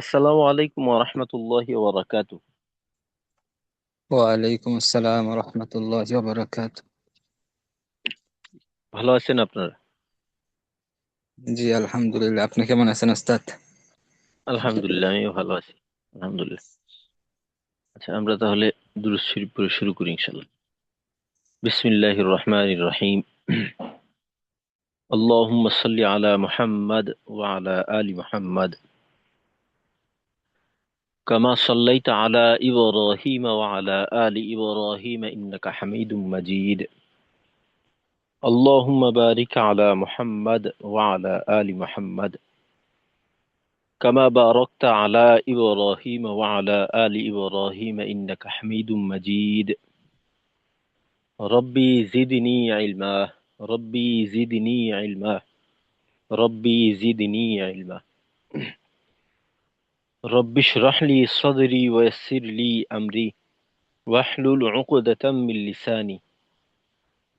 আসসালামু আলাইকুম ওয়া রাহমাতুল্লাহি ওয়া বারাকাতুহু। ওয়ালাইকুম আসসালাম রহমতুল্লাহ বারাকাত। ভালো আছেন আপনারা? জি আলহামদুলিল্লাহ, আপনি কেমন আছেন ওস্তাদ? আলহামদুলিল্লাহ, আমিও ভালো আছি। আলহামদুলিল্লাহ। আচ্ছা, আমরা তাহলে দুরূদ শরীফ পড়ে শুরু করি ইনশাআল্লাহ। বিসমিল্লাহির রহমানির রহিম। আল্লাহুম্মা সাল্লি আলা মুহাম্মাদ ওয়া আলা আলি মুহাম্মাদ কামা সাল্লাইতা আলা ইব্রাহিম ওয়া আলা আলি ইব্রাহিম ইন্নাকা হামিদুম মাজিদ। আল্লাহুম্মা বারিক আলা মুহাম্মাদ ওয়া আলা আলি মুহাম্মাদ كما باركت على إبراهيم وعلى آل إبراهيم إنك حميد مجيد. ربي زدني علما. ربي زدني علما. ربي زدني علما. رب اشرح لي صدري ويسر لي أمري واحلل عقدة من لساني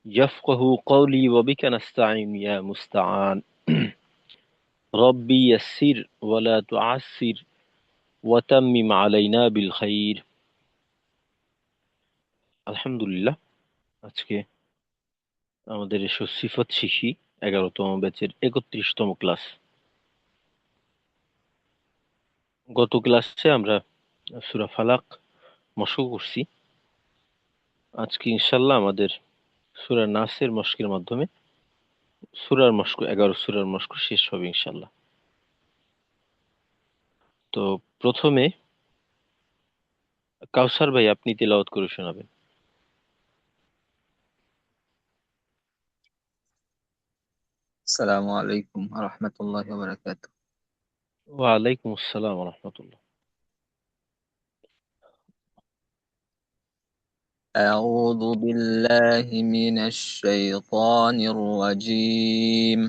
يفقه قولي وبك نستعين يا مستعان. ربي يسر ولا تعسر وتمم علينا بالخير. الحمد لله. আজকে আমাদের এসব সিফত শিখি 11তম ব্যাচের 31তম ক্লাস। গত ক্লাসে আমরা সূরা ফালাক মশক করছি। আজকে ইনশাল্লাহ আমাদের সূরা নাসের মশকের মাধ্যমে সূরার মশক 11 সূরার মশক শেষ হবে ইনশাল্লাহ। তো প্রথমে কাউসার ভাই আপনি তেলাওয়াত করে শোনাবেন। আসসালামু আলাইকুম রহমতুল্লাহ বারাকাত। ওয়া আলাইকুম আসসালাম ওয়া রাহমাতুল্লাহ। أعوذ بالله من الشيطان الرجيم.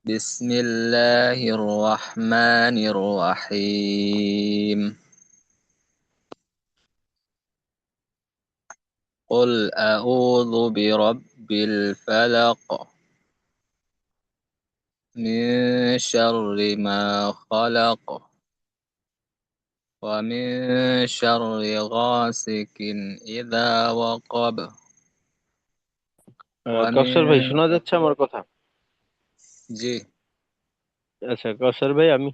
بسم الله الرحمن الرحيم. قل أعوذ برب الفلق من شر ما خلق ومن شر غاسق إذا وقب কাউসার ভাই ومن শোনা যাচ্ছে আমার কথা? জি আচ্ছা কাউসার ভাই, আমি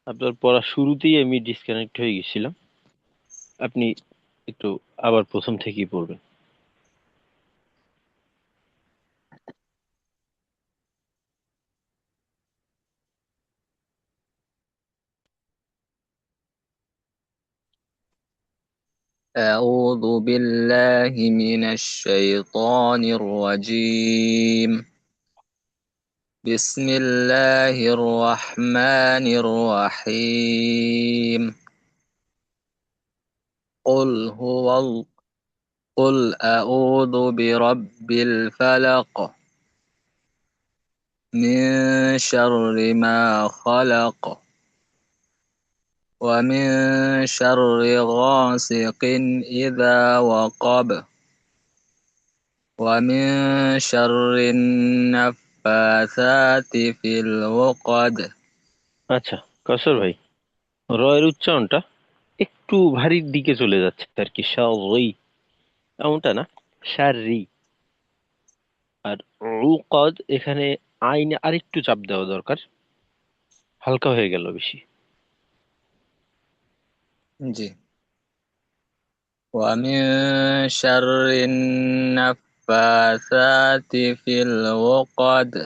আপনার পড়া শুরুতেই আমি ডিসকানেক্ট হয়ে গেছিলাম। আপনি একটু আবার প্রথম থেকেই পড়বেন। أعوذ بالله من الشيطان الرجيم. بسم الله الرحمن الرحيم. قل هو ال- قل أعوذ برب الفلق من شر ما خلق ومن شر غاسق إذا وقب ومن شر النفاثات في العقد. আচ্ছা কাউসার ভাই, রয়ের উচ্চারণটা একটু ভারীর দিকে চলে যাচ্ছে আর কি, সারি এমনটা না, সারি। আর উকাদ এখানে আইনে আরেকটু চাপ দেওয়া দরকার, হালকা হয়ে গেল বেশি। জি। ومن شر النفاثات في العقد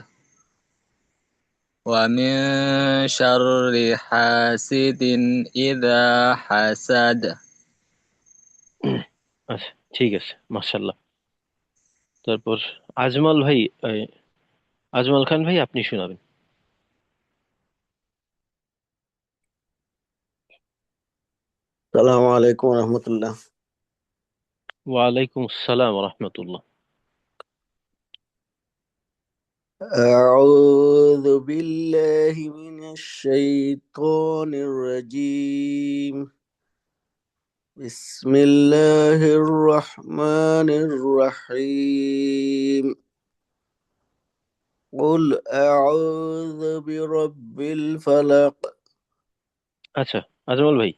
ومن شر حاسد إذا حسد. আচ্ছা ঠিক আছে, মাশাল্লাহ। তারপর আজমাল ভাই, আজমাল খান ভাই আপনি শোনাবেন। السلام عليكم ورحمة الله. ওয়ালাইকুম আসসালাম রহমতুল্লাহ। أعوذ بالله من الشيطان الرجيم. بسم الله الرحمن الرحيم. قل أعوذ برب الفلق আচ্ছা, আজমল ভাই,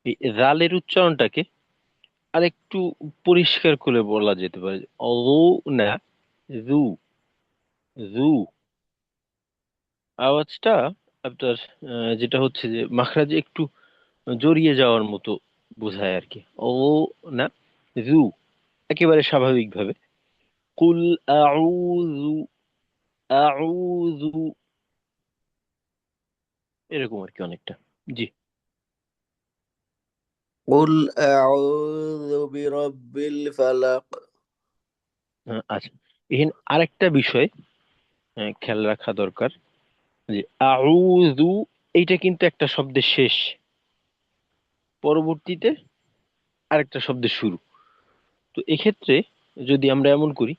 এই রালের উচ্চারণটাকে আরেকটু পরিষ্কার করে বলা যেতে পারে। ও না, জু, জু আওয়াজটা আপনার যেটা হচ্ছে যে মাখরাজে একটু জড়িয়ে যাওয়ার মতো বোঝায় আর কি। ও না, জু, একেবারে স্বাভাবিকভাবে। কুল আউযু, আউযু, এরকম আর কি অনেকটা। জি। قل أعوذ برب الفلق আচ্ছা, এখানে আরেকটা বিষয় খেয়াল রাখা দরকার, যে আউযু এইটা কিন্তু একটা শব্দের শেষ, পরবর্তীতে আরেকটা শব্দের শুরু। তো এক্ষেত্রে যদি আমরা এমন করি,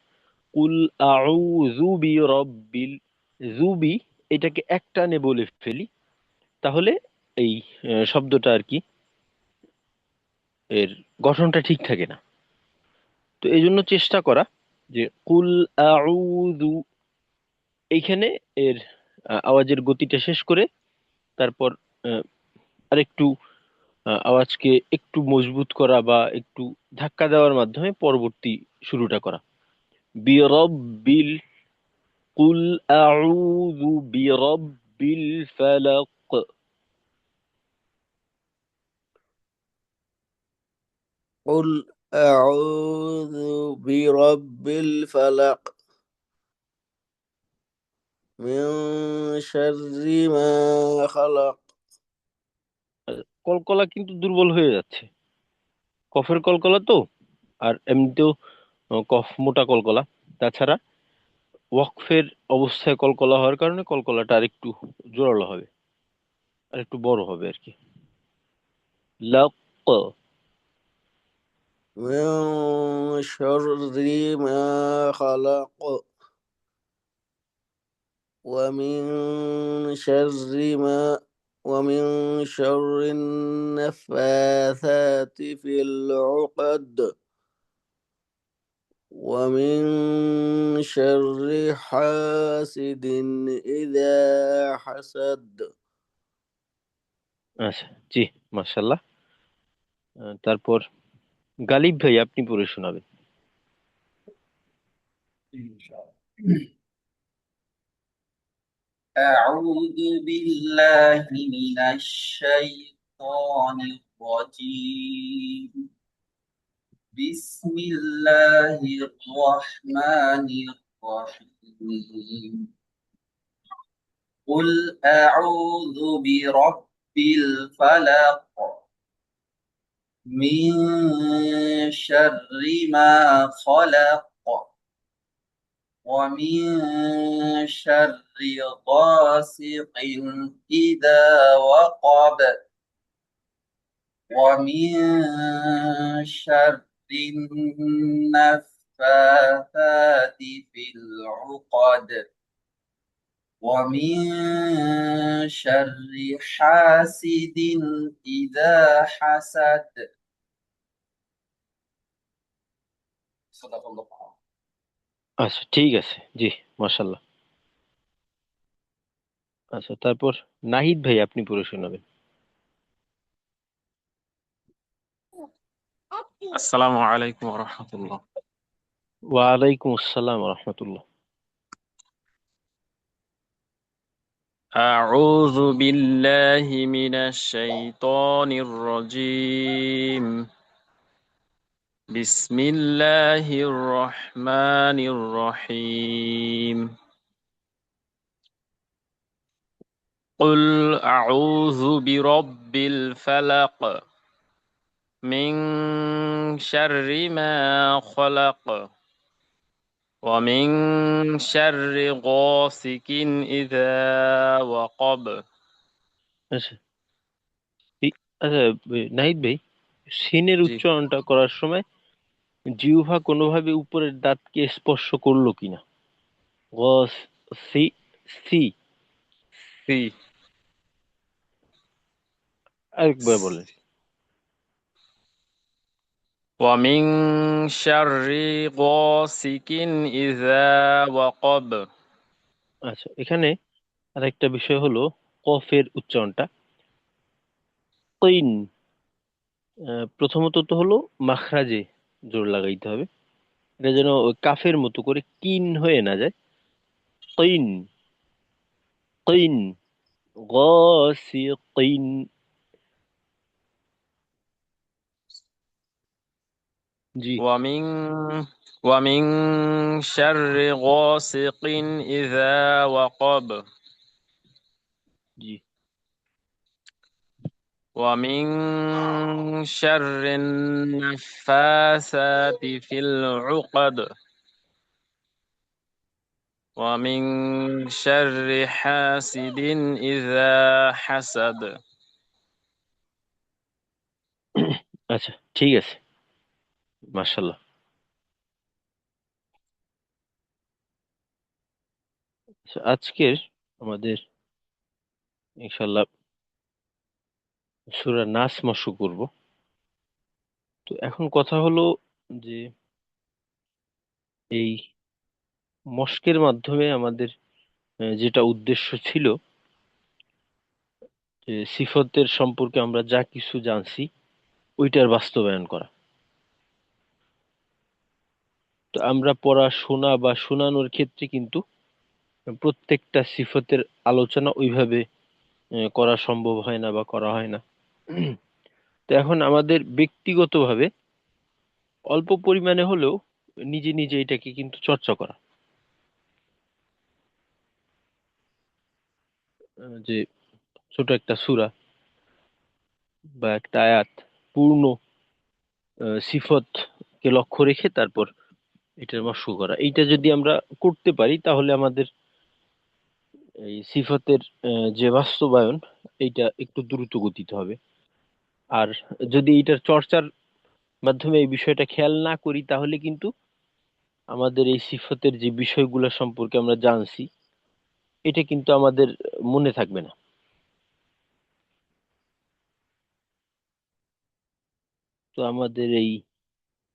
কুল আউযু বিরাব্বিল, জুবি, এটাকে একটানে বলে ফেলি, তাহলে এই শব্দটা আর কি, এর গঠনটা ঠিক থাকে না। তো এই জন্য চেষ্টা করা যে কুল আউযু, এইখানে এর আওয়াজের গতিটা শেষ করে তারপর আহ, আরেকটু আওয়াজকে একটু মজবুত করা বা একটু ধাক্কা দেওয়ার মাধ্যমে পরবর্তী শুরুটা করা। বিরব্বিল, কুল আউযু বিরব্বিল ফালাক। قل أعوذ برب الفلق من شر ما خلق কলকলা কিন্তু দুর্বল হয়ে যাচ্ছে, কফের কলকলা তো, আর এমনিতেও কফ মোটা কলকলা। তাছাড়া ওয়াকফের অবস্থায় কলকলা হওয়ার কারণে কলকলাটা আর একটু জোরালো হবে, আর একটু বড় হবে আর কি। লাক, من شر ما خلق ومن شر ما ومن شر النفاثات في العقد ومن شر حاسد إذا حسد আচ্ছা, জি, মাশাল্লাহ। তারপর গালিব ভাই, আপনি পড়ে শোনাবেন। أعوذ بالله من الشيطان الرجيم. بسم الله الرحمن الرحيم. قل أعوذ برب الفلق من شر ما خلق ومن شر غاسق إذا وقب ومن شر النفاثات في العقد ومن شر حاسد إذا حسد. صدق الله. আচ্ছা, ঠিক আছে, জি, মাশাল্লাহ। আচ্ছা, তারপর নাহিদ ভাই, আপনি পড়ে শোনাবেন। আসসালামু আলাইকুম রহমতুল্লাহ। ওয়ালাইকুম আসসালাম রহমতুল্লাহ। أعوذ بالله من الشيطان الرجيم. بسم الله الرحمن الرحيم. قل أعوذ برب الفلق من شر ما خلق ومن شر غاسق إذا وقب. আচ্ছা, আচ্ছা, নাহিদ ভাই, সিনের জি, উচ্চারণটা করার সময় জিহ্বা কোনোভাবে উপরের দাঁতকে স্পর্শ করলো কিনা? গস, সি, সি, সি। আরেকবার বলেন। ومن شر غاسق إذا وقب. আচ্ছা, এখানে আরেকটা বিষয় হলো কফের উচ্চারণটা। কিন, প্রথমত তো হলো মাখরাজে জোর লাগাইতে হবে। এটা যেন ওই কাফের মতো করে কিন হয়ে না যায়। কিন, কিন, গাসিকিন। জি ومن ومن شر غاسق إذا وقب জি ومن شر النفاثات في العقد ومن شر حاسد إذا حسد আচ্ছা, ঠিক আছে, মাশাল্লাহ। আচ্ছা, আজকের আমাদের ইনশাল্লাহ সূরা নাস মশক করব। তো এখন কথা হলো যে এই মশকের মাধ্যমে আমাদের যেটা উদ্দেশ্য ছিল যে সিফতের সম্পর্কে আমরা যা কিছু জানছি ওইটার বাস্তবায়ন করা। তো আমরা পড়া শোনা বা শোনানোর ক্ষেত্রে কিন্তু প্রত্যেকটা সিফতের আলোচনা ওইভাবে করা সম্ভব হয় না বা করা হয় না। তো এখন আমাদের ব্যক্তিগতভাবে অল্প পরিমাণে হলেও নিজে নিজে এটাকে কিন্তু চর্চা করা, যে ছোট একটা সূরা বা একটা আয়াত পূর্ণ সিফতকে লক্ষ্য রেখে তারপর এটার মশক করা, এইটা যদি আমরা করতে পারি তাহলে আমাদের এই সিফতের যে বাস্তবায়ন এইটা একটু দ্রুত গতিতে হবে। আর যদি এইটার চর্চার মাধ্যমে এই বিষয়টা খেয়াল না করি তাহলে কিন্তু আমাদের এই সিফতের যে বিষয়গুলো সম্পর্কে আমরা জানছি এটা কিন্তু আমাদের মনে থাকবে না। তো আমাদের এই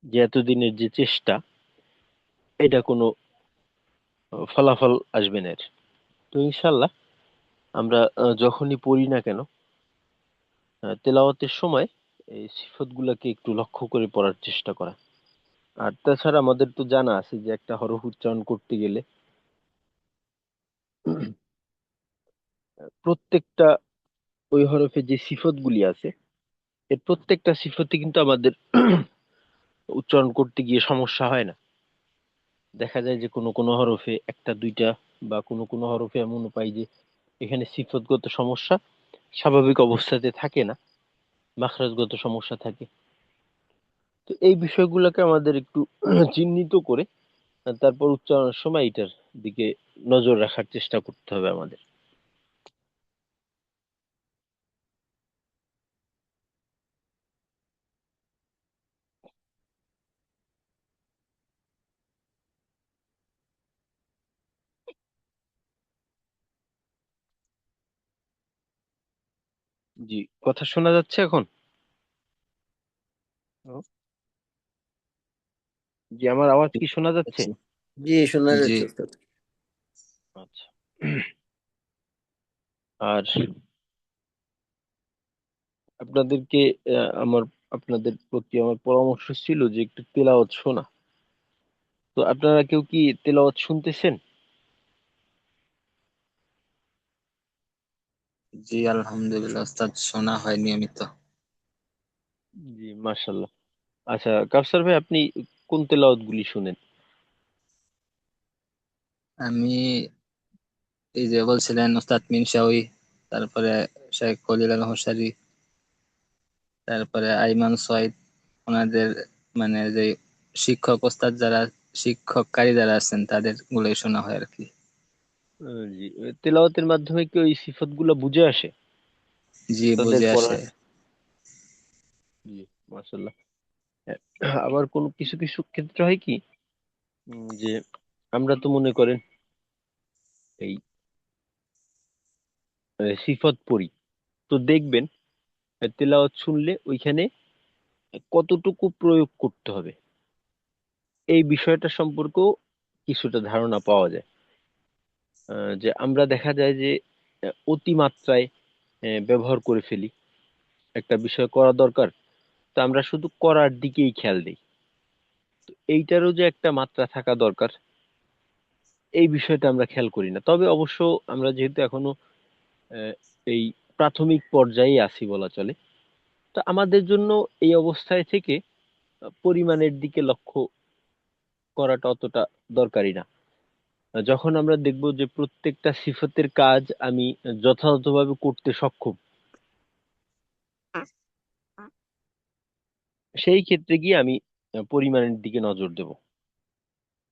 যে এতদিনের যে চেষ্টা এটা কোনো ফলাফল আসবে না এর। তো ইনশাল্লাহ আমরা যখনই পড়ি না কেন তেলাওয়াতের সময় এই সিফতগুলোকে একটু লক্ষ্য করে পড়ার চেষ্টা করা। আর তাছাড়া আমাদের তো জানা আছে যে একটা হরফ উচ্চারণ করতে গেলে প্রত্যেকটা ওই হরফে যে সিফতগুলি আছে এর প্রত্যেকটা সিফতে কিন্তু আমাদের উচ্চারণ করতে গিয়ে সমস্যা হয় না। দেখা যায় যে কোনো কোনো হরফে একটা দুইটা বা কোনো কোনো হরফে এমন পাই যে এখানে সিফতগত সমস্যা স্বাভাবিক অবস্থাতে থাকে না, মাখরাজগত সমস্যা থাকে। তো এই বিষয়গুলোকে আমাদের একটু চিহ্নিত করে তারপর উচ্চারণের সময় এটার দিকে নজর রাখার চেষ্টা করতে হবে আমাদের। জি, কথা শোনা যাচ্ছে এখন? জি, আমার আওয়াজ কি শোনা যাচ্ছে? আচ্ছা, জি, শোনা জি যাচ্ছে উস্তাদ। আচ্ছা। আর আপনাদেরকে আমার আপনাদের প্রতি আমার পরামর্শ ছিল যে একটু তেলাওয়াত শোনা। তো আপনারা কেউ কি তেলাওয়াত শুনতেছেন? জি আলহামদুলিল্লাহ ওস্তাদ, শোনা হয় নিয়মিত। জি, মাশাল্লাহ। আচ্ছা, কাফসার ভাই, আপনি কোন তেলাওয়াত গুলি শুনেন? আমি এই যে বলছিলেন ওস্তাদ মিনশাউই, তারপরে শেখ খলিল আল হোসারি, তারপরে আইমান সয়েদ, ওনাদের মানে যে শিক্ষক ওস্তাদ যারা, শিক্ষককারী যারা আছেন তাদের গুলোই শোনা হয় আর কি। জি, তেলাওয়াতের মাধ্যমে কি ওই সিফাত গুলা বুঝে আসে জি তাদের বুঝে আসে। পড়ার? জি, মাশাল্লাহ। আবার কোন কিছু কিছু ক্ষেত্রে হয় কি যে আমরা তো মনে করেন এই সিফাত পড়ি, তো দেখবেন তেলাওয়াত শুনলে ওইখানে কতটুকু প্রয়োগ করতে হবে এই বিষয়টা সম্পর্কেও কিছুটা ধারণা পাওয়া যায়। যে আমরা দেখা যায় যে অতিমাত্রায় ব্যবহার করে ফেলি একটা বিষয় করা দরকার, তো আমরা শুধু করার দিকেই খেয়াল দিই। তো এইটারও যে একটা মাত্রা থাকা দরকার, এই বিষয়টা আমরা খেয়াল করি না। তবে অবশ্য আমরা যেহেতু এখনো আহ, এই প্রাথমিক পর্যায়ে আছি বলা চলে, তো আমাদের জন্য এই অবস্থায় থেকে পরিমাণের দিকে লক্ষ্য করাটা অতটা দরকারি না। যখন আমরা দেখব যে প্রত্যেকটা সিফতের কাজ আমি যথাযথভাবে করতে সক্ষম, সেই ক্ষেত্রে গিয়ে আমি পরিমাণের দিকে নজর দেব।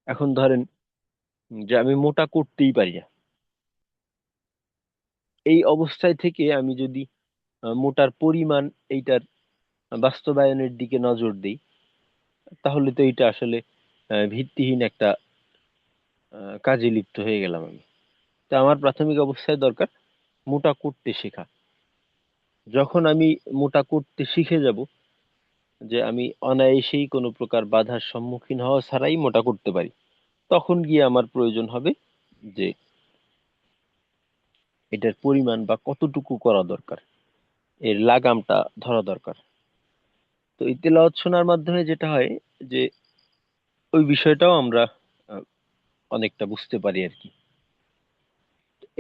এখন ধরেন যে আমি মোটা করতেই পারি না, এই অবস্থায় থেকে আমি যদি মোটার পরিমাণ এইটার বাস্তবায়নের দিকে নজর দিই, তাহলে তো এটা আসলে ভিত্তিহীন একটা কাজে লিপ্ত হয়ে গেলাম আমি। তো আমার প্রাথমিক অবস্থায় দরকার মোটা করতে শেখা। যখন আমি মোটা করতে শিখে যাব, যে আমি অনায়াসেই কোনো প্রকার বাধার সম্মুখীন হওয়া ছাড়াই মোটা করতে পারি, তখন গিয়ে আমার প্রয়োজন হবে যে এটার পরিমাণ বা কতটুকু করা দরকার, এর লাগামটা ধরা দরকার। তো এই তেলাওয়াত শোনার মাধ্যমে যেটা হয় যে ওই বিষয়টাও আমরা আহ, অনেকটা বুঝতে পারি আর কি।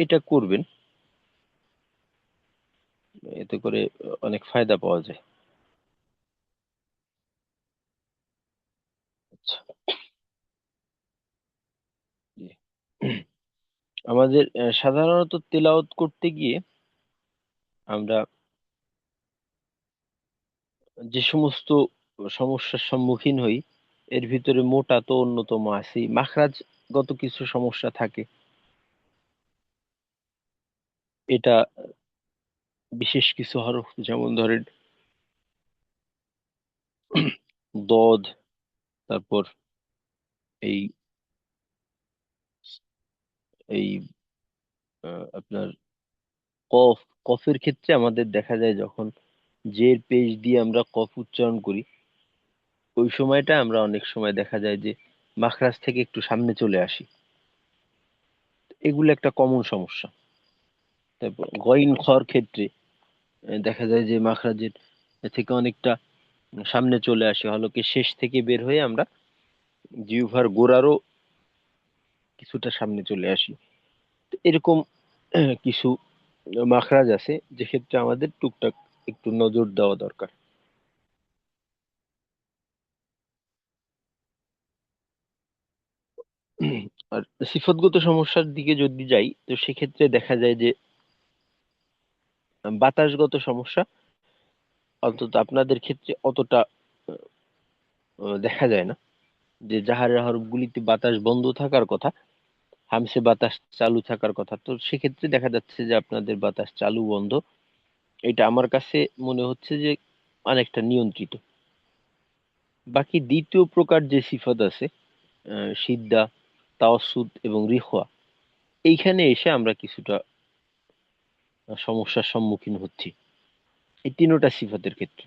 এটা করবেন, এতে করে অনেক ফায়দা পাওয়া যায়। আচ্ছা, জি। আমাদের সাধারণত তেলাওয়াত করতে গিয়ে আমরা যে সমস্ত সমস্যার সম্মুখীন হই, এর ভিতরে মোটা তো অন্যতম আছে, মাখরাজগত কিছু সমস্যা থাকে। এটা বিশেষ কিছু হরফ, যেমন ধরেন দদ, তারপর এই এই আপনার কফ। কফের ক্ষেত্রে আমাদের দেখা যায় যখন জের পেশ দিয়ে আমরা কফ উচ্চারণ করি, ওই সময়টা আমরা অনেক সময় দেখা যায় যে মাখরাজ থেকে একটু সামনে চলে আসি। এগুলো একটা কমন সমস্যা। তারপর গইন খর ক্ষেত্রে দেখা যায় যে মাখরাজের থেকে অনেকটা সামনে চলে আসে, হলকের শেষ থেকে বের হয়ে আমরা জিহ্বার গোড়ারও কিছুটা সামনে চলে আসি। তো এরকম কিছু মাখরাজ আছে যে ক্ষেত্রে আমাদের টুকটাক একটু নজর দেওয়া দরকার। আর সিফতগত সমস্যার দিকে যদি যাই, তো সেক্ষেত্রে দেখা যায় যে বাতাসগত সমস্যা অন্তত আপনাদের ক্ষেত্রে অতটা দেখা যায় না। যে জাহারের হরফগুলিতে বাতাস বন্ধ থাকার কথা, হামসে বাতাস চালু থাকার কথা, তো সেক্ষেত্রে দেখা যাচ্ছে যে আপনাদের বাতাস চালু বন্ধ, এটা আমার কাছে মনে হচ্ছে যে অনেকটা নিয়ন্ত্রিত। বাকি দ্বিতীয় প্রকার যে সিফত আছে, সিদ্দা, তাওয়াসুদ এবং রিখওয়া, এইখানে এসে আমরা কিছুটা সমস্যার সম্মুখীন হচ্ছি এই তিনোটা সিফতের ক্ষেত্রে।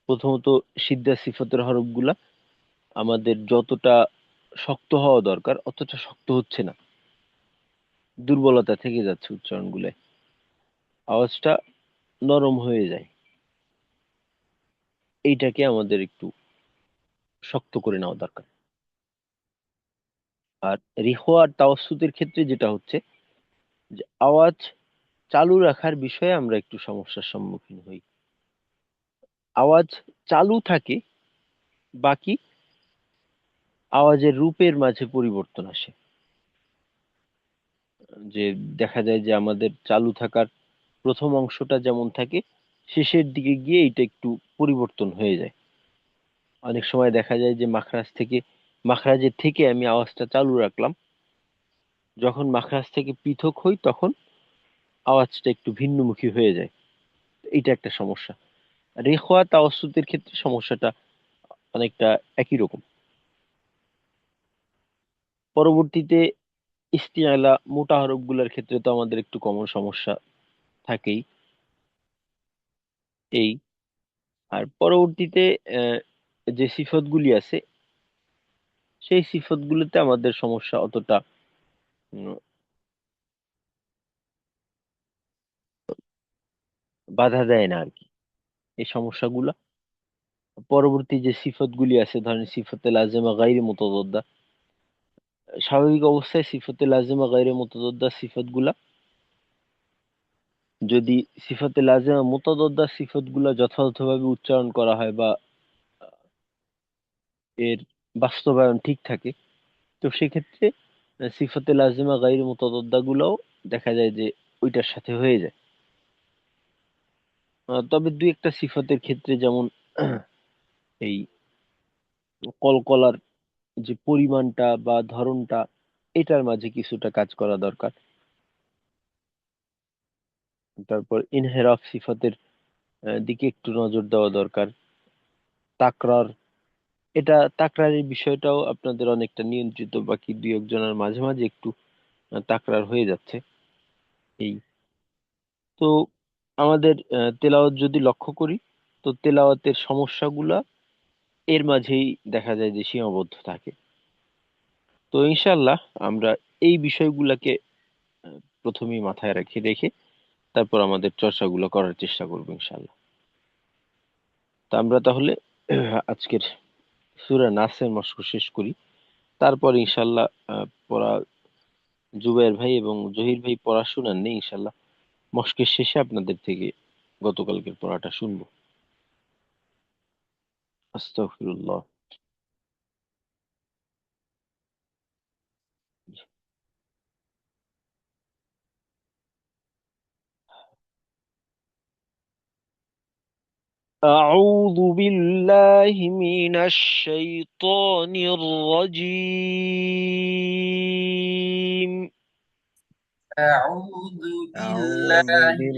প্রথমত সিদ্ধা সিফতের হরফগুলা আমাদের যতটা শক্ত হওয়া দরকার অতটা শক্ত হচ্ছে না, দুর্বলতা থেকে যাচ্ছে উচ্চারণগুলো, আওয়াজটা নরম হয়ে যায়। এইটাকে আমাদের একটু শক্ত করে নেওয়া দরকার। আর রিহো আর তাওয়াসুদের ক্ষেত্রে যেটা হচ্ছে যে আওয়াজ চালু রাখার বিষয়ে আমরা একটু সমস্যার সম্মুখীন হই। আওয়াজ চালু থাকে, বাকি আওয়াজের রূপের মাঝে পরিবর্তন আসে। যে দেখা যায় যে আমাদের চালু থাকার প্রথম অংশটা যেমন থাকে, শেষের দিকে গিয়ে এটা একটু পরিবর্তন হয়ে যায়। অনেক সময় দেখা যায় যে মাখরাজের থেকে আমি আওয়াজটা চালু রাখলাম, যখন মাখরাজ থেকে পৃথক হই তখন আওয়াজটা একটু ভিন্নমুখী হয়ে যায়। এটা একটা সমস্যা। রেখোয়া তাওয়াসুতের ক্ষেত্রে সমস্যাটা অনেকটা একই রকম। পরবর্তীতে ইস্তিআলা মোটা হরফ গুলার ক্ষেত্রে তো আমাদের একটু কমন সমস্যা থাকেই। এই আর পরবর্তীতে আহ, যে সিফতগুলি আছে, সেই সিফতগুলিতে আমাদের সমস্যা অতটা উম, বাধা দেয় না আর কি। এই সমস্যাগুলা। পরবর্তী যে সিফতগুলি আছে, ধরেন সিফতে লাজেমা গায়রে মুতাদাদ্দা, স্বাভাবিক অবস্থায় সিফতে লাজেমা গায়রে মুতাদাদ্দা সিফতগুলা, যদি সিফতে লাজেমা মুতাদাদ্দা সিফতগুলা যথাযথভাবে উচ্চারণ করা হয় বা এর বাস্তবায়ন ঠিক থাকে, তো সেক্ষেত্রে সিফতে লাজেমা গায়রে মুতাদাদ্দা গুলাও দেখা যায় যে ওইটার সাথে হয়ে যায়। তবে দুই একটা সিফতের ক্ষেত্রে, যেমন এই কলকলার যে পরিমাণটা বা ধরনটা, এটার মাঝে কিছুটা কাজ করা দরকার। তারপর ইনহেরাফ সিফাতের দিকে একটু নজর দেওয়া দরকার। তাকরার, এটা তাকরারের বিষয়টাও আপনাদের অনেকটা নিয়ন্ত্রিত, বাকি দুই একজনের মাঝে মাঝে একটু তাকরার হয়ে যাচ্ছে। এই তো আমাদের তেলাওয়াত যদি লক্ষ্য করি, তো তেলাওয়াতের সমস্যাগুলা এর মাঝেই দেখা যায় যে সীমাবদ্ধ থাকে। তো ইনশাল্লাহ আমরা এই বিষয়গুলাকে প্রথমেই মাথায় রেখে তারপর আমাদের চর্চাগুলো করার চেষ্টা করবো ইনশাল্লাহ। তা আমরা তাহলে আজকের সূরা নাসের মশক শেষ করি, তারপর ইনশাল্লাহ পড়া, জুবাইর ভাই এবং জহির ভাই পড়া শুনান নেই, ইনশাল্লাহ মশকের শেষে আপনাদের থেকে গতকালকের পড়াটা শুনবো। আস্তাগফিরুল্লাহ। أعوذ بالله من الشيطان الرجيم. أعوذ أعوذ بالله من بالله من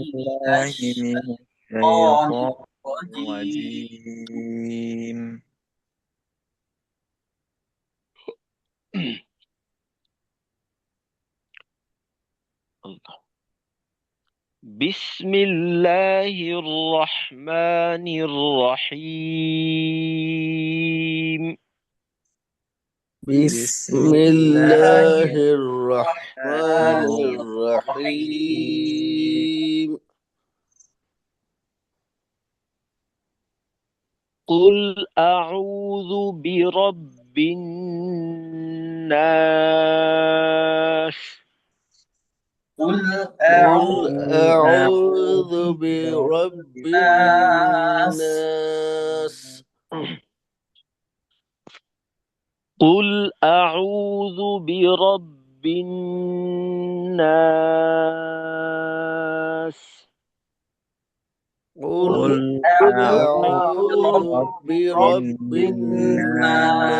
الشيطان الشيطان الرجيم. الرجيم. الله. بسم الله الرحمن الرحيم. بسم بسم الله الله الرحمن الرحمن الرحمن الرحيم. الرحيم. قل أعوذ برب الناس. قل قل أعوذ أعوذ برب برب الناس. الناس. قل أعوذ برب الناس. قل قل أعوذ أعوذ أعوذ برب برب برب الناس. الناس.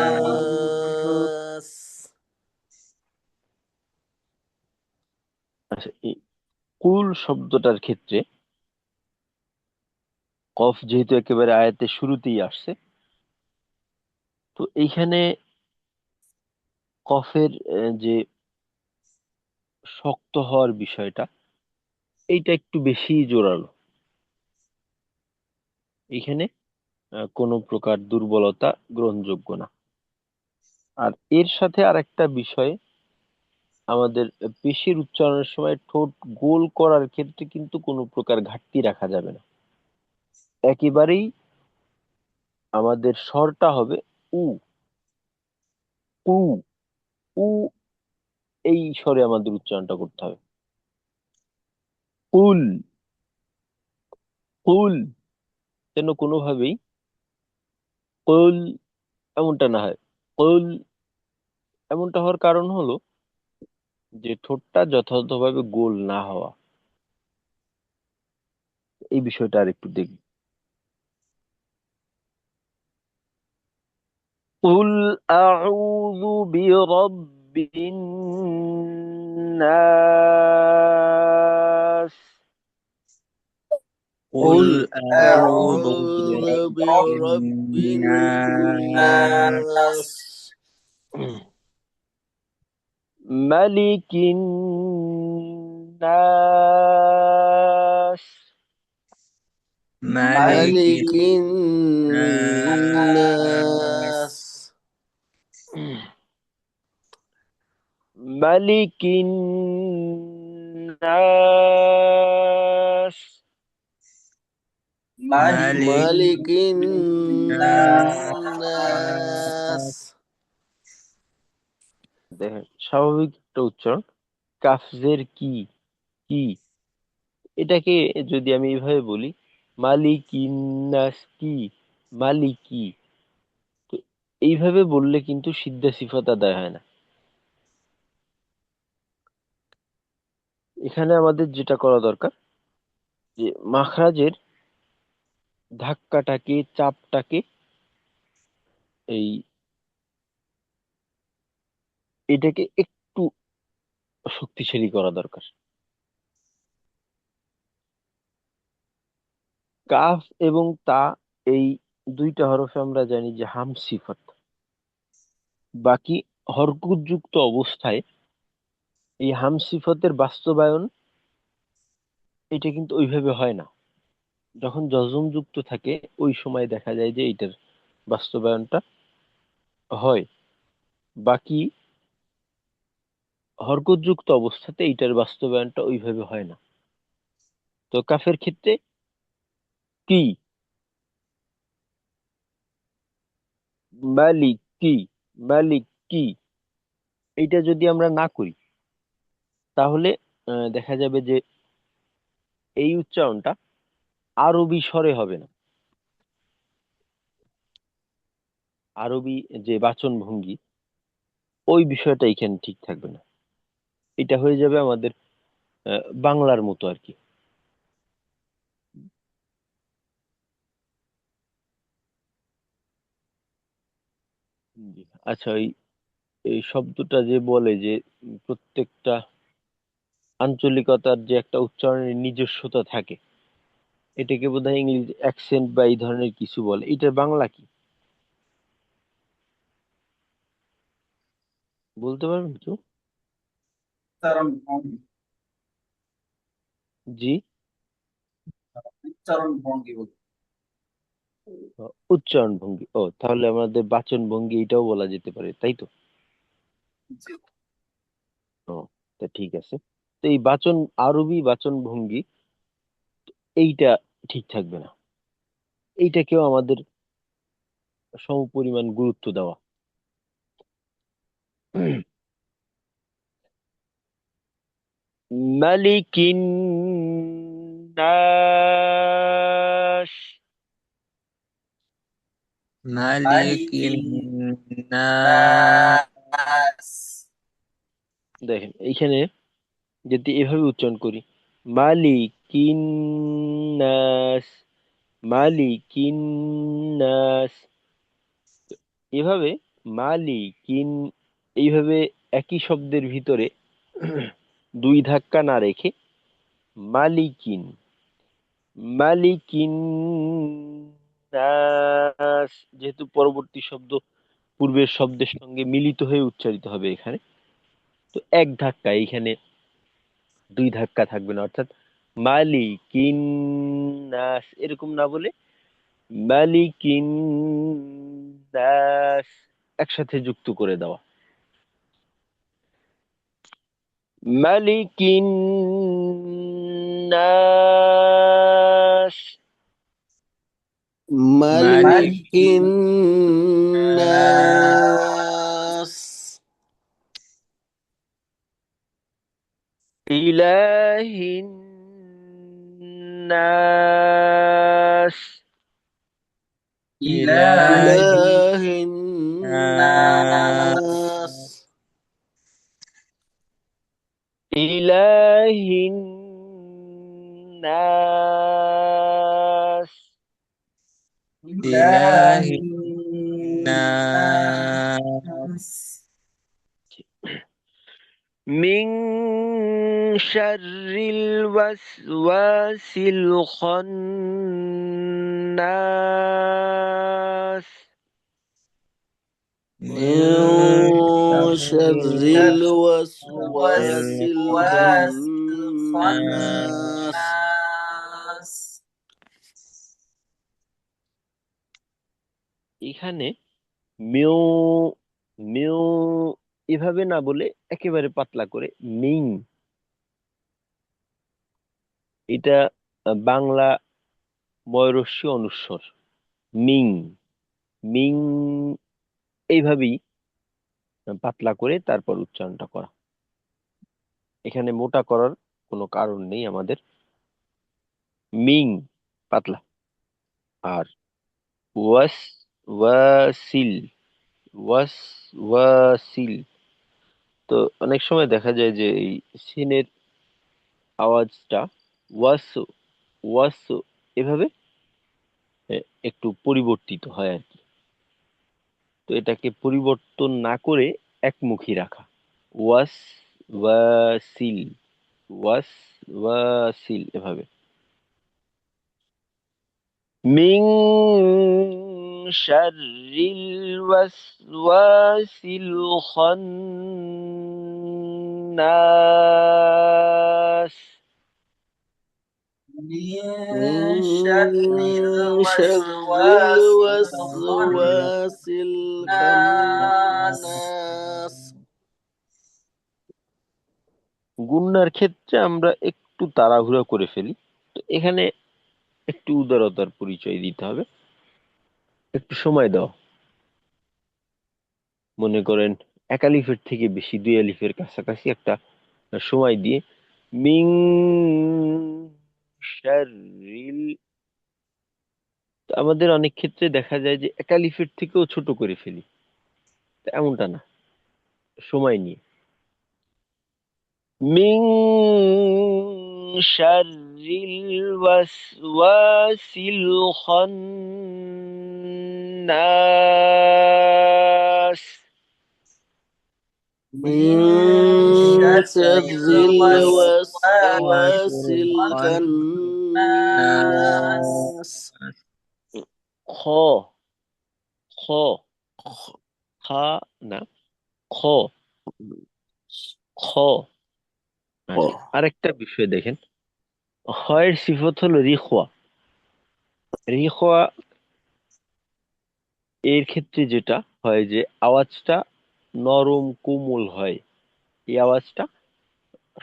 الناس. আচ্ছা, এই কুল শব্দটার ক্ষেত্রে কফ যেহেতু একেবারে আয়াতের শুরুতেই আসছে, তো এইখানে কফের যে শক্ত হওয়ার বিষয়টা, এইটা একটু বেশি জোরালো। এখানে কোনো প্রকার দুর্বলতা গ্রহণযোগ্য না। আর এর সাথে আরেকটা বিষয়, আমাদের পেশের উচ্চারণের সময় ঠোঁট গোল করার ক্ষেত্রে কিন্তু কোনো প্রকার ঘাটতি রাখা যাবে না। একেবারেই আমাদের স্বরটা হবে উ, উ, উ, এই স্বরে আমাদের উচ্চারণটা করতে হবে। কুল, কুল, যেন কোনোভাবেই কুল এমনটা না হয়। কুল এমনটা হওয়ার কারণ হলো যে ঠোঁটটা যথাযথভাবে গোল না হওয়া। এই বিষয়টা আর একটু দেখব। قل أعوذ برب الناس. قل قل أعوذ أعوذ برب برب الناس. الناس. ملك الناس. ملك ملك الناس. الناس. ملك الناس. মালিক مالك الناس الناس দেখেন স্বাভাবিক একটা উচ্চারণ। কাফজের কি, কি, এটাকে যদি আমি এইভাবে বলি মালিকিন নাস কি, মালিকি, তো এইভাবে বললে কিন্তু সিদ্ধা সিফাত আদায় হয় না। এখানে আমাদের যেটা করা দরকার যে মাখরাজের ধাক্কাটাকে, চাপটাকে, এই এটাকে একটু শক্তিশালী করা দরকার। কাফ এবং তা, এই দুইটা হরফে আমরা জানি যে হাম সিফাত। বাকি হরকুতযুক্ত অবস্থায় এই হাম সিফাতের বাস্তবায়ন এটা কিন্তু ওইভাবে হয় না। যখন যজম যুক্ত থাকে ওই সময় দেখা যায় যে এটার বাস্তবায়নটা হয়। বাকি হরকতযুক্ত অবস্থাতে এইটার বাস্তবায়নটা ওইভাবে হয় না। তো কাফের ক্ষেত্রে কি, মালিক কি, মালিক কি, এইটা যদি আমরা না করি তাহলে দেখা যাবে যে এই উচ্চারণটা আরবি স্বরে হবে না। আরবি যে বাচন ভঙ্গি, ওই বিষয়টা এখানে ঠিক থাকবে না। এটা হয়ে যাবে আমাদের বাংলার মতো আর কি। জি। আচ্ছা, এই এই শব্দটা যে বলে যে প্রত্যেকটা আঞ্চলিকতার যে একটা উচ্চারণের নিজস্বতা থাকে, এটাকে বোধহয় ইংরেজি অ্যাকসেন্ট বা এই ধরনের কিছু বলে। এটার বাংলা কি বলতে পারবেন কেউ? উচ্চারণ ভঙ্গি। জি। উচ্চারণ ভঙ্গি বলতে। উচ্চারণ ভঙ্গি। ও, তাহলে আমাদের বাচন ভঙ্গি এটাও বলা যেতে পারে, তাই তো? জি। ও, তা ঠিক আছে। তো এই বাচন, আরবি বাচন ভঙ্গি, এইটা ঠিক থাকবে না। এইটাকেও আমাদের সমপরিমাণ গুরুত্ব দেওয়া। মালিকিন নাস। মালিক মালিকিন الناس নাস দেখেন এইখানে যদি এভাবে উচ্চারণ করি মালিকিন নাস, মালিকিন নাস, এভাবে মালিকিন, এইভাবে একই শব্দের ভিতরে দুই ধাক্কা না রেখে মালিকিন, মালিকিন নাস, যেহেতু পরবর্তী শব্দ পূর্বের শব্দের সঙ্গে মিলিত হয়ে উচ্চারিত হবে এখানে, তো এক ধাক্কা, এইখানে দুই ধাক্কা থাকবে না। অর্থাৎ মালিকিন নাস এরকম না বলে মালিকিন নাস একসাথে যুক্ত করে দেওয়া। মালিকিন নাস। মালিক ملك الناس ইলাহিন নাস, إله إله الناس الناس ইলাহিন নাস। إله إله الناس মিন শাররিল ওয়াসওয়াসিল খান্নাস। من من شر شر الوسواس الوسواس الخناس الخناس এখানে মিউ, মিউ এভাবে না বলে একেবারে পাতলা করে মিং, এটা বাংলা ময়রস্যি অনুস্বর মিং, মিং, এইভাবেই পাতলা করে তারপর উচ্চারণটা করা। এখানে মোটা করার কোনো কারণ নেই আমাদের। মিং পাতলা। আর ওয়াস, ওয়াসিল, ওয়াস, ওয়াসিল। তো অনেক সময় দেখা যায় যে এই সিনের আওয়াজটা ওয়াস, ওয়াস এভাবে একটু পরিবর্তিত হয় আর কি। তো এটাকে পরিবর্তন না করে একমুখী রাখা। ওয়াস, ওয়াসিল, ওয়াস, ওয়াসিল এভাবে। মিং শাররিল ওয়াসওয়াসিল খান্নাস। من شر من شر الوسواس الوسواس الخناس الخناس। গুন্নার ক্ষেত্রে আমরা একটু তাড়াহুড়া করে ফেলি, তো এখানে একটু উদারতার পরিচয় দিতে হবে, একটু সময় দাও। মনে করেন এক আলিফের থেকে বেশি, দুই আলিফের কাছাকাছি একটা সময় দিয়ে মিং শাররিল। তো আমাদের অনেক ক্ষেত্রে দেখা যায় যে এক আলিফের থেকেও ছোট করে ফেলি, তো এমনটা না, সময় নিয়ে মিং শাররিল ওয়াসওয়াসিল খান্নাস। من من شر شر الوسواس الوسواس الخناس الخناس. খ খ খা না, খ খ। আচ্ছা, আরেকটা বিষয় দেখেন, খয়ের সিফত হলো রিখওয়া। রিখওয়া এর ক্ষেত্রে যেটা হয় যে আওয়াজটা নরম কোমল হয়, এই আওয়াজটা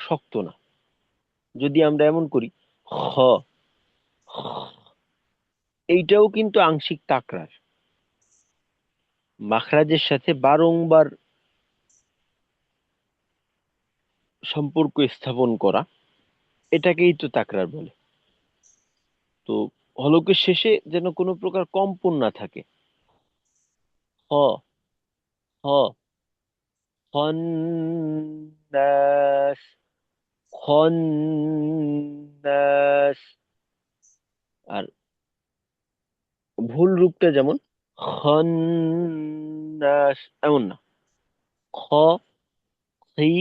শক্ত না। যদি আমরা এমন করি খ, এইটাও কিন্তু আংশিক তাকরার, মাখরাজের সাথে বারংবার সম্পর্ক স্থাপন করা, এটাকেই তো তাকরার বলে। তো হলকের শেষে যেন কোনো প্রকার কম্পন না থাকে। হ, হ, খন্নাস, খন্নাস। আর ভুল রূপটা যেমন খন্নাস এমন না, খ, হি,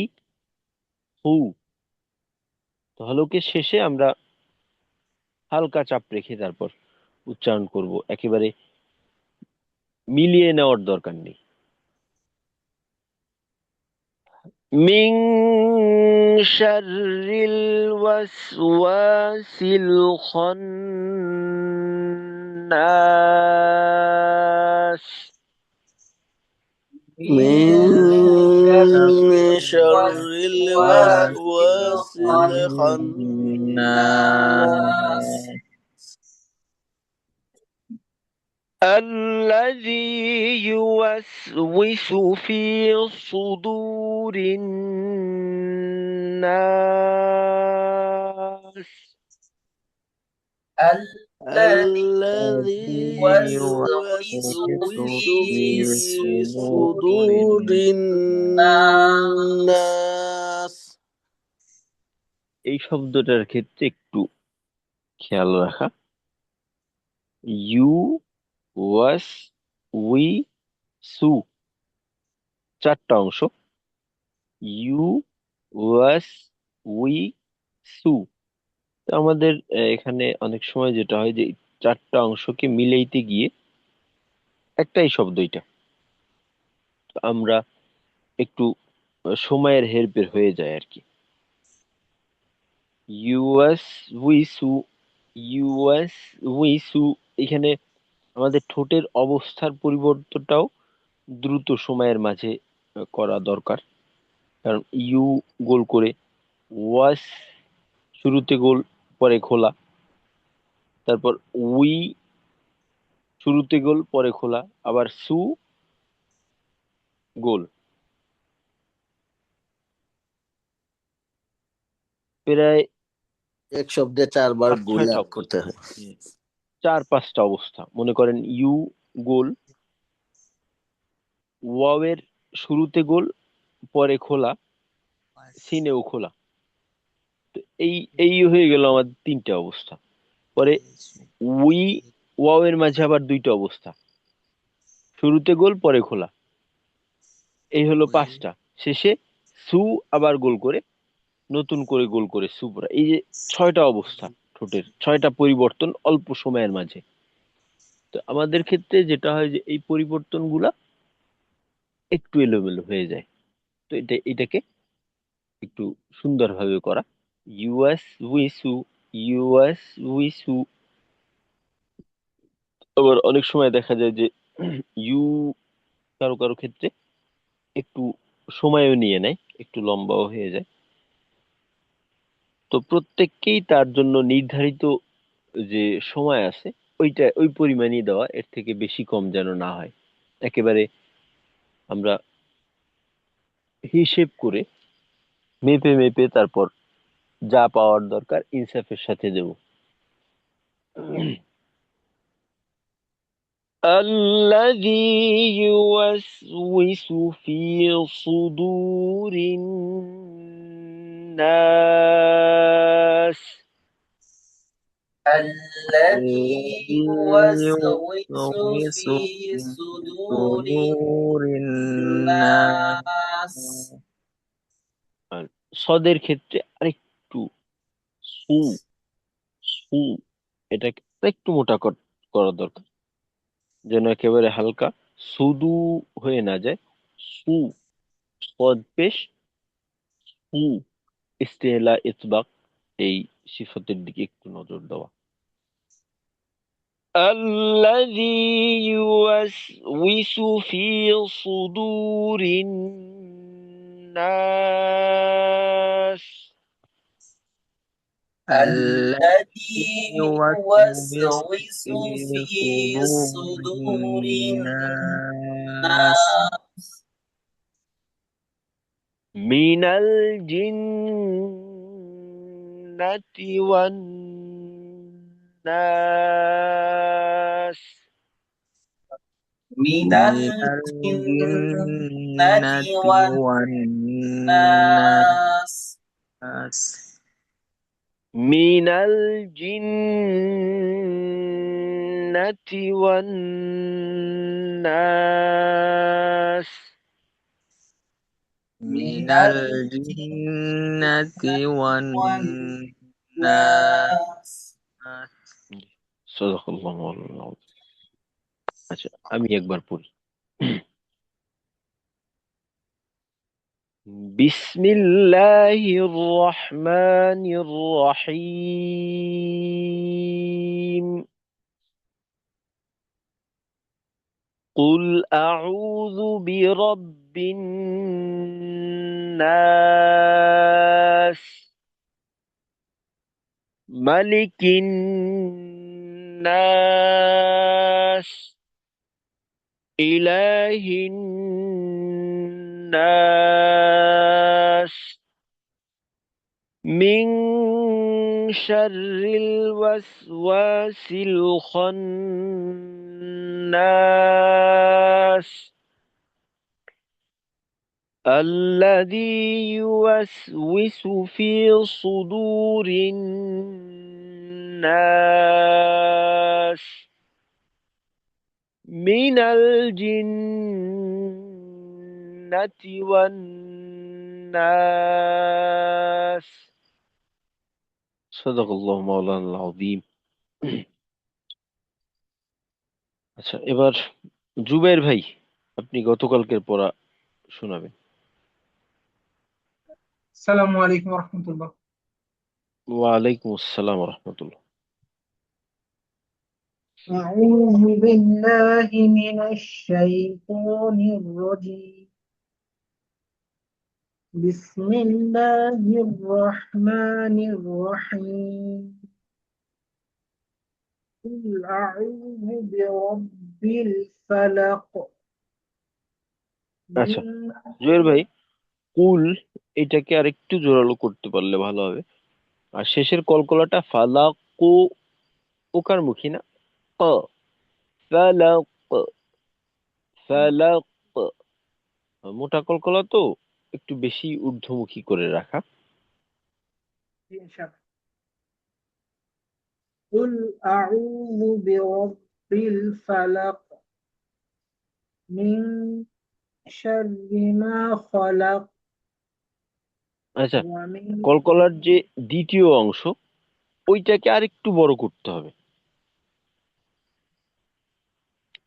হু। তো হলকের শেষে আমরা হালকা চাপ রেখে তারপর উচ্চারণ করব, একেবারে মিলিয়ে নেওয়ার দরকার নেই। মিং শাররিল ওয়াসওয়াসিল খান্নাস। من شر الوسواس الوسواس الخناس الخناس. الذي يوسوس في صدور الناس. الذي الذي يوسوس يوسوس في في صدور صدور الناس الناس. এই শব্দটার ক্ষেত্রে একটু খেয়াল রাখা। ইউ, ওয়াস, উই, সু, চারটা অংশ। ইউ, ওয়াস, উই, সু। তো আমাদের এখানে অনেক সময় যেটা হয় যে এই চারটা অংশকে মিলাইতে গিয়ে একটাই শব্দ এটা, তো আমরা একটু সময়ের হেরফের হয়ে যায় আর কি। ইউএস উইসু, ইউএস উইসু। এখানে আমাদের ঠোঁটের অবস্থার পরিবর্তনটাও দ্রুত সময়ের মাঝে করা দরকার। কারণ ইউ গোল করে, ওয়াস শুরুতে গোল, পরে খোলা, তারপর উই শুরুতে গোল পরে খোলা, আবার সু গোল। প্রায় এক শব্দে 4 বার 5-6টা গুলা অবস্থা, করতে হয়। 4-5টা অবস্থা। মনে করেন ইউ গোল, ওয়াও এর শুরুতে গোল পরে খোলা, সিনেও খোলা। তো এই এই হয়ে গেল আমাদের 3টে অবস্থা। পরে উই ওয়াও এর মাঝে আবার 2টা অবস্থা, শুরুতে গোল পরে খোলা। এই হলো 5টা। শেষে সু আবার গোল করে, নতুন করে গোল করে সু পড়া। এই যে 6টা অবস্থা, ঠোঁটের 6টা পরিবর্তন অল্প সময়ের মাঝে। তো আমাদের ক্ষেত্রে যেটা হয় যে এই পরিবর্তনগুলা একটু এলোমেলো হয়ে যায়। তো এটাকে একটু সুন্দরভাবে করা। ইউএস উইসু, ইউএস উইসু। আবার অনেক সময় দেখা যায় যে ইউ কারো কারো ক্ষেত্রে একটু সময়ও নিয়ে নেয়, একটু লম্বাও হয়ে যায়। তো প্রত্যেককেই তার জন্য নির্ধারিত যে সময় আছে ওই পরিমাণই দেওয়া, এর থেকে বেশি কম যেন না হয়। একেবারে আমরা হিসেব করে মেপে মেপে তারপর যা পাওয়ার দরকার ইনসাফের সাথে দেব। الذي يوسوس في صدور الناس الذي الذي يوسوس يوسوس في في صدور صدور الناس। الناس আর সদের ক্ষেত্রে আরেকটু সু সু এটাকে আরেকটু মোটা করা দরকার, যেন একেবারে হালকা সুদু হয়ে না যায়। সু, সদ পেশ, সু, ইস্তেলা ইতবাক, এই সিফতের দিকে একটু নজর দেওয়া। الذي يوسوس في صدور الناس الذي الذي يوسوس يوسوس في في صدور صدور الناس الناس من الجنة والناس. من من الجنة الجنة والناس. والناس من الجنة والناس. من من الجنة والناس والناس. صدق الله مولانا العظيم. আচ্ছা, আমি একবার পড়ি। بسم الله الرحمن الرحيم. قل أعوذ برب الناس، ملك الناس، إله الناس، من شر الوسواس الخناس الذي يوسوس في صدور الناس من الجنة والناس. صدق الله مولانا العظيم. আচ্ছা, এবার জুবাইর ভাই, আপনি গতকালকের পড়া শোনাবেন। السلام عليكم ورحمة الله. ওয়ালাইকুম আসসালাম রহমতুল্লাহ। أعوذ بالله من الشيطان الرجيم. بسم الله الرحمن الرحيم. قل أعوذ برب الفلق আচ্ছা من জুয়েল ভাই, কুল এটাকে আর একটু জোরালো করতে পারলে ভালো হবে। আর শেষের কলকলাটা ফালাকু, ওকার মুখী না, ক, ফালাক, ফালাক, মোটা কলকলা তো, একটু বেশি ঊর্ধ্বমুখী করে রাখা। شاء الله. قل أعوذ برب الفلق من شر ما خلق আচ্ছা, ومن কলকলার যে দ্বিতীয় অংশ ওইটাকে আর একটু বড় করতে হবে।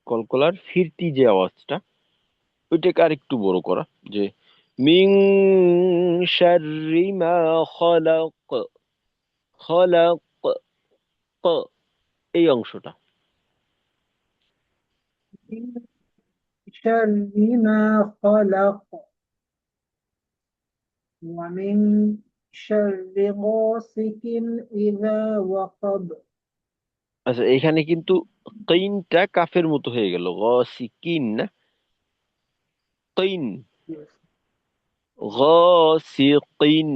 কলকলার ফিরতি যে আওয়াজটা ওইটাকে আর একটু বড় করা, যে মিং শাররি মা খলাক, খলাক, ক, এই অংশটা। من شر ما خلق ومن شر غاسق إذا وقب. আচ্ছা, এখানে কিন্তু কিনটা কাফের মতো হয়ে গেল, গসিকিন না, কিন, গসিকিন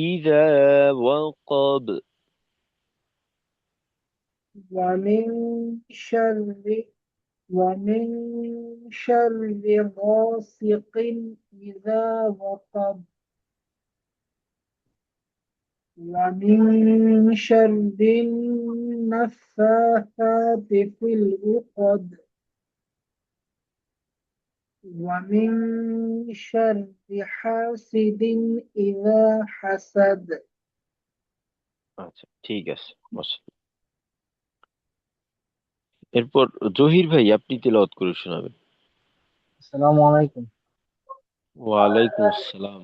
ইযা ওয়াকাব। ومن شر ومن شر غاسق إذا وقب ومن شر النفاثات في العقد ومن شر حاسد إذا حسد. আচ্ছা ঠিক আছে, মাশাআল্লাহ। এরপর জহির ভাই, আপনি তেলাওয়াত করে শোনাবেন। আসসালামু আলাইকুম। ওয়ালাইকুম আসসালাম।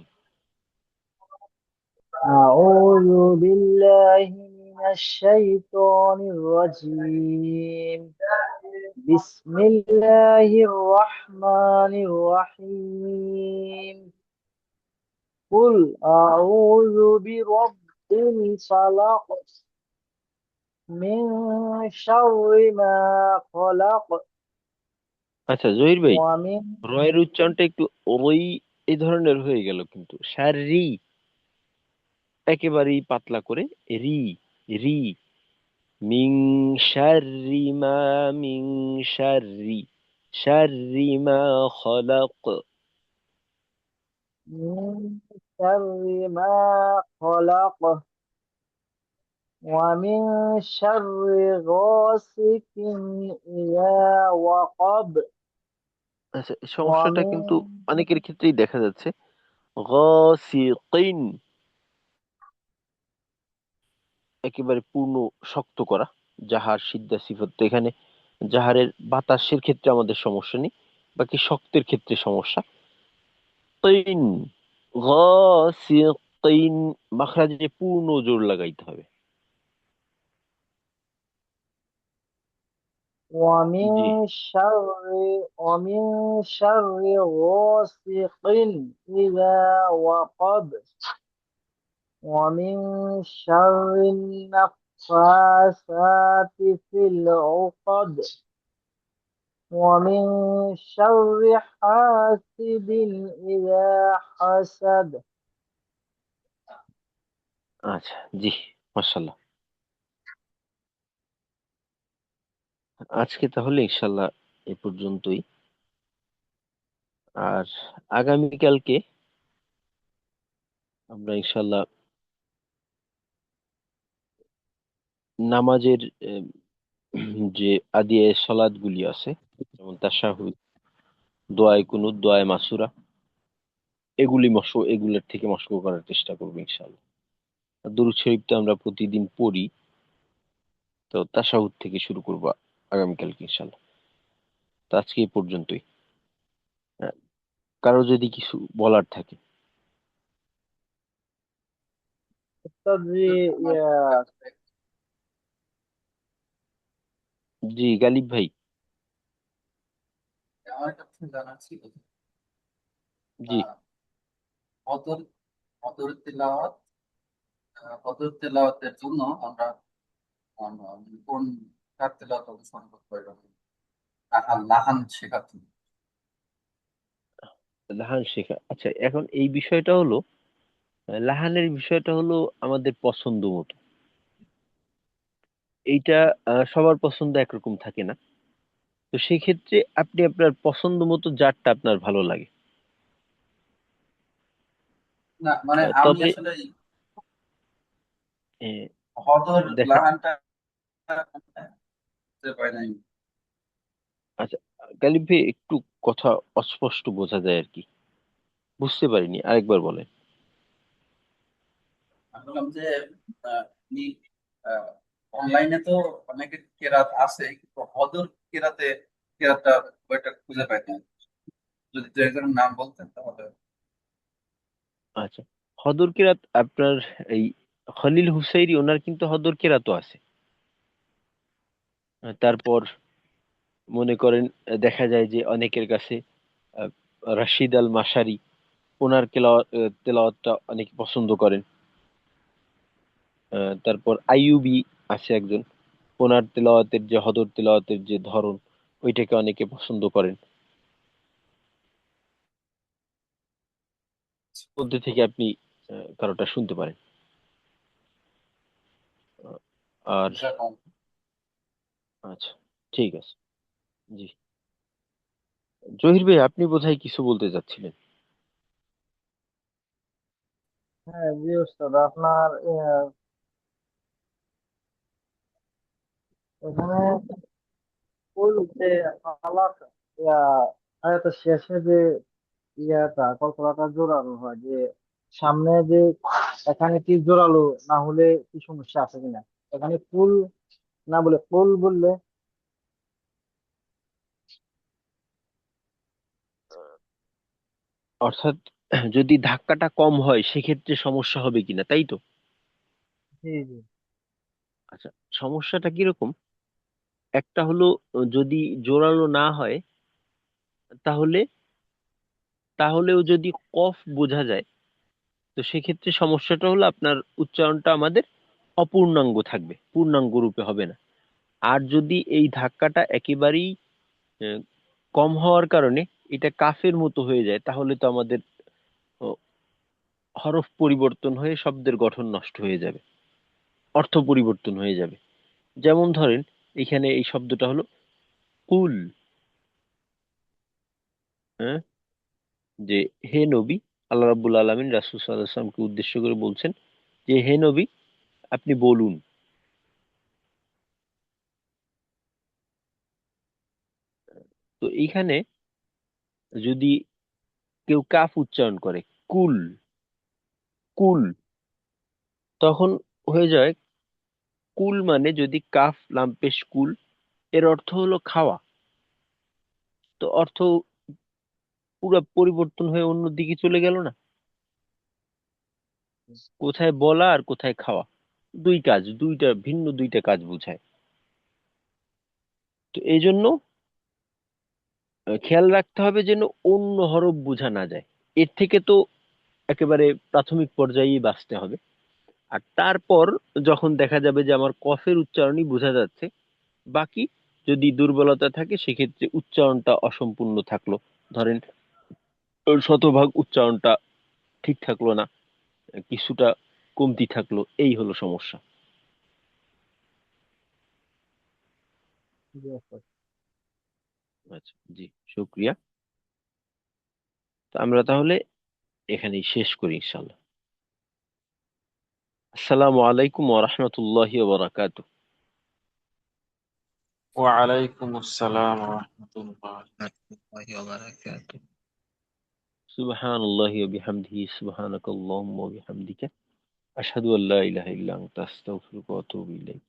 أعوذ بالله من الشيطان الرجيم. بسم الله الرحمن الرحيم. قل أعوذ برب الفلق من شر ما خلق আচ্ছা জহির ভাই, ومن রয়ের উচ্চারণটা একটু ওই এই ধরনের হয়ে গেল, কিন্তু শাররি একেবারেই পাতলা করে, রি, রি, মিং শাররি মা, মিং শাররি, শাররি মা খলাক। شر ما خلق ومن شر غاسق إذا وقب আচ্ছা, এই সমস্যাটা ومن কিন্তু অনেকের ক্ষেত্রেই দেখা যাচ্ছে। গাসিকিন একেবারে পূর্ণ শক্ত করা, জাহার সিদ্ধা সিফত, তো এখানে জাহারের বাতাসের ক্ষেত্রে আমাদের সমস্যা নেই, বাকি শক্তের ক্ষেত্রে সমস্যা। তিন, গাসিকিন, মাখরাজে পূর্ণ জোর লাগাইতে হবে। ومن জি, شر ومن شر غاسق إذا وقب ومن شر النفاثات في العقد ومن شر حاسد إذا حسد. আচ্ছা, জি, মাশাল্লাহ। আজকে তাহলে ইনশাল্লাহ এ পর্যন্তই। আর আগামীকালকে আমরা ইনশাল্লাহ নামাজের যে আদিয়ে সলাদ গুলি আছে, যেমন তাশাহুদ, দোয়ায়ে কুনুত, দোয়ায়ে মাসুরা, এগুলোর থেকে মশক করার চেষ্টা করবো ইনশাআল্লাহ। আর দুরূদ শরীফ তো আমরা প্রতিদিন পড়ি, তো তাশাহুদ থেকে শুরু করবো আগামীকালকে ইনশাআল্লাহ। তো আজকে এই পর্যন্তই। আহ, কারো যদি কিছু বলার থাকে। জি গালিব ভাই। আমার একটা প্রশ্ন জানার ছিল। জি, ফজর ফজর তেলাওয়াত ফজর তেলাওয়াতের জন্য আমরা কোন তার তেলাওয়াত অনুসরণ করতে পারবে না। আর লাহান শেখাতে হবে। লাহান শেখা, আচ্ছা এখন এই বিষয়টা হলো, লাহানের বিষয়টা হলো আমাদের পছন্দ মতো। এইটা সবার পছন্দ একরকম থাকে না। তো সেক্ষেত্রে আপনি আপনার পছন্দ মতো যারটা আপনার ভালো লাগে। না মানে আমি তবে আসলে আহ, হদর দেখা, লাহানটা বুঝতে পারি নাই। আচ্ছা গালিব ভাই একটু কথা অস্পষ্ট বোঝা যায় আর কি, বুঝতে পারিনি, আরেকবার বলেন। আমি বললাম যে অনলাইনে তো অনেকের কেরাত আছে, কিন্তু হদর কেরাতটা ওইটা খুঁজে পাই না। যদি দু একজনের নাম বলতেন তাহলে। আচ্ছা, হদর কেরাত আপনার এই খলিল হুসাইরি ওনার কিন্তু হদর কেরাতও আছে। তারপর মনে করেন দেখা যায় যে অনেকের কাছে আহ, রাশিদ আল মাশারি ওনার তেলাওয়াতটা অনেকে পছন্দ করেন। তারপর আইয়ুবি আছে একজন, ওনার তেলাওয়াতের যে হদর তেলাওয়াতের যে ধরন ওইটাকে অনেকে পছন্দ করেন। মধ্যে থেকে আপনি কারোটা শুনতে পারেন। আহ, আর আচ্ছা, ঠিক আছে। জি, জহির ভাই আপনি বোধহয় কিছু বলতে চাচ্ছিলেন। হ্যাঁ জি ওস্তাদ, আপনার এখানে বলতে আলাপ আয়াতের শেষে যে কল্পনাটা জোরালো হয় যে সামনে যে এখানে কি জোরালো না হলে কি সমস্যা আছে কিনা, এখানে ফুল না বলে ফুল বললে। অর্থাৎ যদি ধাক্কাটা কম হয় সেক্ষেত্রে সমস্যা হবে কিনা, তাই তো? জি জি। আচ্ছা, সমস্যাটা কিরকম? একটা হলো যদি জোরালো না হয় তাহলে, তাহলেও যদি কফ বোঝা যায়, তো সেক্ষেত্রে সমস্যাটা হলো আপনার উচ্চারণটা আমাদের অপূর্ণাঙ্গ থাকবে, পূর্ণাঙ্গ রূপে হবে না। আর যদি এই ধাক্কাটা একেবারেই আহ, কম হওয়ার কারণে এটা কাফের মতো হয়ে যায়, তাহলে তো আমাদের ও, হরফ পরিবর্তন হয়ে শব্দের গঠন নষ্ট হয়ে যাবে, অর্থ পরিবর্তন হয়ে যাবে। যেমন ধরেন এখানে এই শব্দটা হলো কুল, হ্যাঁ, যে হে নবী, আল্লাহ রাব্বুল আলামিন রাসূল সাল্লাল্লাহু আলাইহি ওয়াসাল্লামকে উদ্দেশ্য করে বলছেন যে হে নবী আপনি বলুন। তো এইখানে যদি কেউ কাফ উচ্চারণ করে কুল, কুল, তখন হয়ে যায় কুল মানে যদি কাফ লাম পেশ কুল, এর অর্থ হলো খাওয়া। তো অর্থ পুরো পরিবর্তন হয়ে অন্য দিকে চলে গেল না? কোথায় বলা আর কোথায় খাওয়া, দুই কাজ, দুইটা ভিন্ন দুইটা কাজ বোঝায়। তো এই জন্য খেয়াল রাখতে হবে যেন অন্য হরফ বোঝা না যায়। এর থেকে তো একেবারে প্রাথমিক পর্যায়েই বাঁচতে হবে। আর তারপর যখন দেখা যাবে যে আমার কফের উচ্চারণই বোঝা যাচ্ছে, বাকি যদি দুর্বলতা থাকে সেক্ষেত্রে উচ্চারণটা অসম্পূর্ণ থাকলো, ধরেন ওর শতভাগ উচ্চারণটা ঠিক থাকলো না, কিছুটা কমতি থাকলো, এই হলো সমস্যা। জি ওস্তাদ। আচ্ছা, জি, শুক্রিয়া। তো আমরা তাহলে এখানেই শেষ করি ইনশাল্লাহ। আসসালামু আলাইকুম ওয়া রাহমাতুল্লাহি ওয়া বারাকাতুহু। وعليكم السلام ورحمة الله. রাহমাতুল্লাহি ওয়া বারাকাতুহু। সুবহানাল্লাহি ওয়া বিহামদিহি সুবহানাকাল্লাহুম্মা ওয়া বিহামদিকা আশহাদু আল্লা ইলাহা ইল্লা আনতা আস্তাগফিরুকা ওয়া আতুবু ইলাইক।